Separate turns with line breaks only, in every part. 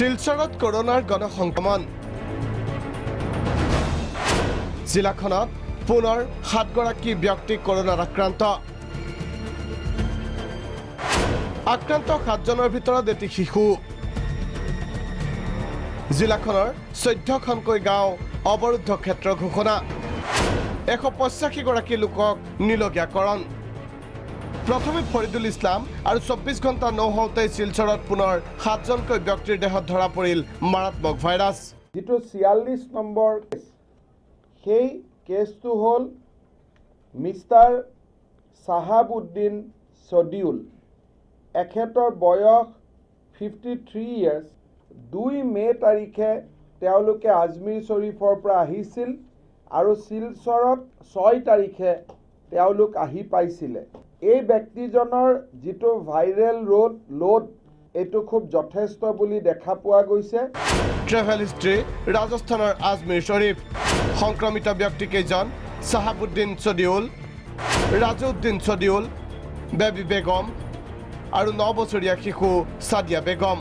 শিলচৰত কৰোনাৰ গণ সংক্ৰমণ জিলাখনত পুনৰ 7গৰাকী ব্যক্তি কৰোনাত আক্ৰান্ত 7জনৰ ভিতৰত এটি শিশু জিলাখনৰ 14খনকৈ গাঁও অৱৰুদ্ধ ক্ষেত্ৰ ঘোষণা 185গৰাকী লোকক নিলগীয়াকৰণ প্ৰথমে ফৰিদুল ইছলাম আৰু 24 ঘণ্টা নহওঁতে শিলচৰত পুনৰ 7জনকৈ ব্যক্তিৰ দেহত ধৰা পৰিল মাৰাত্মক ভাইৰাছ
যেটো 46 নম্বৰ সেই কেছটো হ'ল মিষ্টাৰ সাহাবউদ্দিন ছডিউল এখেতৰ বয়স 53 ইয়াৰ্ছ 2 মে তাৰিখে তেওঁলোকে আজমিৰ শৰীফৰ পৰা আহিছিল আৰু শিলচৰত 6 তাৰিখে তেওঁলোক আহি পাইছিলে এই ব্যক্তিজনৰ যেটো ভাইৰেল লোড এটো খুব যথেষ্ট বুলি দেখা পোৱা গৈছে
ট্ৰেভেল হিষ্ট্ৰী ৰাজস্থানৰ আজমিৰ শৰীফ সংক্ৰমিত ব্যক্তি কেইজন সাহাবউদ্দিন ছডিউল ৰাজউদ্দিন ছডিউল বেবী বেগম আৰু 9 বছৰীয়া শিশু সাদিয়া বেগম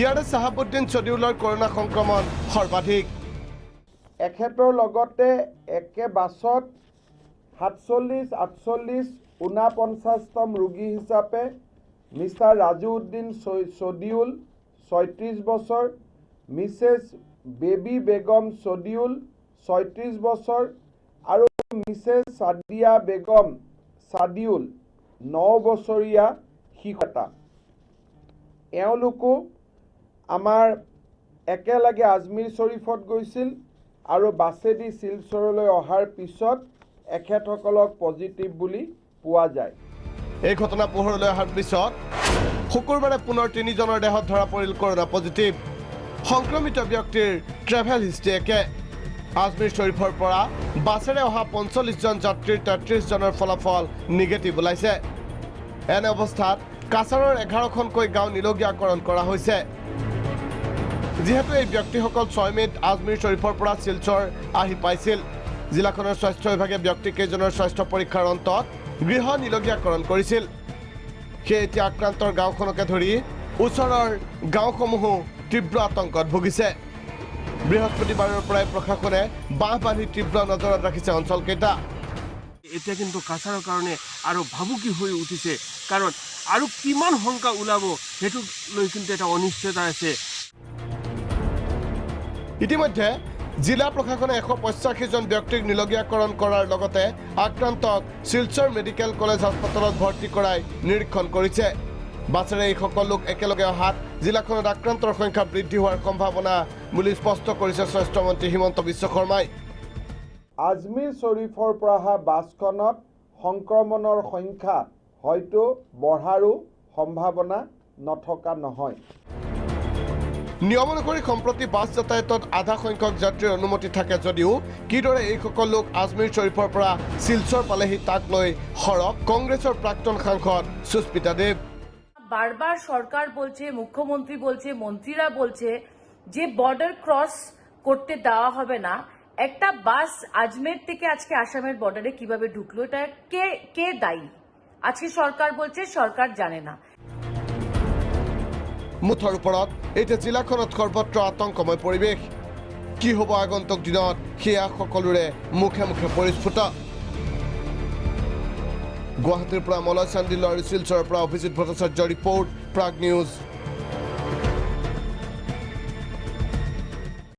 ইয়াৰে সাহাবউদ্দিন ছডিউলৰ কৰোনা সংক্ৰমণ সৰ্বাধিক
এখেতৰ লগতে একে বাছত 47 48 49তম ৰোগী হিচাপে মিষ্টাৰ ৰাজউদ্দিন ছডিউল 36 বছৰ মিছেছ বেবী বেগম ছডিউল 36 বছৰ আৰু মিছেছ সাদিয়া বেগম সাদিউল 9 বছৰীয়া শিশু এটা এওঁলোকো আমাৰ একেলগে আজমিৰ শৰীফত গৈছিল আৰু বাছেদি শিলচৰলৈ অহাৰ পিছত এখেতসকলক পজিটিভ বুলি পোৱা যায়
এই ঘটনা পোহৰলৈ অহাৰ পিছত শুকুৰবাৰে পুনৰ 3জনৰ দেহত ধৰা পৰিল কৰোনা পজিটিভ সংক্ৰমিত ব্যক্তিৰ ট্ৰেভেল হিষ্ট্ৰী একে আজমিৰ শৰীফৰ পৰা বাছেৰে অহা 45জন যাত্ৰীৰ 33জনৰ ফলাফল নিগেটিভ ওলাইছে এনে অৱস্থাত কাছাৰৰ 11খনকৈ গাঁও নিলগীয়াকৰণ কৰা হৈছে যিহেতু এই ব্যক্তিসকল 6 মেত আজমিৰ শৰীফৰ পৰা শিলচৰ আহি পাইছিল জিলাখনৰ স্বাস্থ্য বিভাগে ব্যক্তিকেইজনৰ স্বাস্থ্য পৰীক্ষাৰ অন্তত গৃহ নিলগীয়াকৰণ কৰিছিল সেই এতিয়া আক্ৰান্তৰ গাঁওখনকে ধৰি ওচৰৰ গাঁওসমূহো তীব্ৰ আতংকত ভুগিছে বৃহস্পতিবাৰৰ পৰাই প্ৰশাসনে বাঁহ বান্ধি তীব্ৰ নজৰত ৰাখিছে অঞ্চলকেইটা
এতিয়া কিন্তু কাছাৰৰ কাৰণে আৰু ভাবুকি হৈ উঠিছে কাৰণ আৰু কিমান শংকা ওলাব সেইটো লৈ কিন্তু এটা অনিশ্চয়তা আছে
ইতিমধ্যে জিলা প্ৰশাসনে 185জন ব্যক্তিক নিলগীয়াকৰণ কৰাৰ লগতে আক্ৰান্তক শিলচৰ মেডিকেল কলেজ হাস্পতালত ভৰ্তি কৰাই নিৰীক্ষণ কৰিছে বাছেৰে এই সকল লোক একেলগে অহাত জিলাখনত আক্ৰান্তৰ সংখ্যা বৃদ্ধি হোৱাৰ সম্ভাৱনা বুলি স্পষ্ট কৰিছে স্বাস্থ্য মন্ত্ৰী হিমন্ত বিশ্ব শৰ্মাই
আজমিৰ শৰীফৰ পৰা অহা বাছখনত সংক্ৰমণৰ সংখ্যা হয়তো বঢ়াৰো সম্ভাৱনা নথকা নহয়
নিয়ম অনুসৰি সম্প্ৰতি বাছ যাতায়াতত আধা সংখ্যক যাত্ৰীৰ অনুমতি থাকে যদিও কিদৰে এই সকল লোক আজমিৰ শৰীফৰ পৰা শিলচৰ পালেহি তাক লৈ সৰব কংগ্ৰেছৰ প্ৰাক্তন সাংসদ সুস্মিতা দেৱ
বারবার সরকার বলছে মুখ্যমন্ত্রী বলছে মন্ত্রীরা বলছে যে বর্ডার ক্রস করতে দেওয়া হবে না একটা বাস আজমের থেকে আজকে আসামের বর্ডারে কিভাবে ঢুকলো এটা কে দায়ী আজকে সরকার বলছে সরকার জানে না
মুঠৰ ওপৰত এতিয়া জিলাখনত সৰ্বত্ৰ আতংকময় পৰিৱেশ কি হ'ব আগন্তুক দিনত সেয়া সকলোৰে মুখে মুখে পৰিস্ফুট গুৱাহাটীৰ পৰা মলয় চান্দিল আৰু শিলচৰৰ পৰা অভিজিত ভট্টাচাৰ্য ৰিপৰ্ট প্ৰাগ নিউজ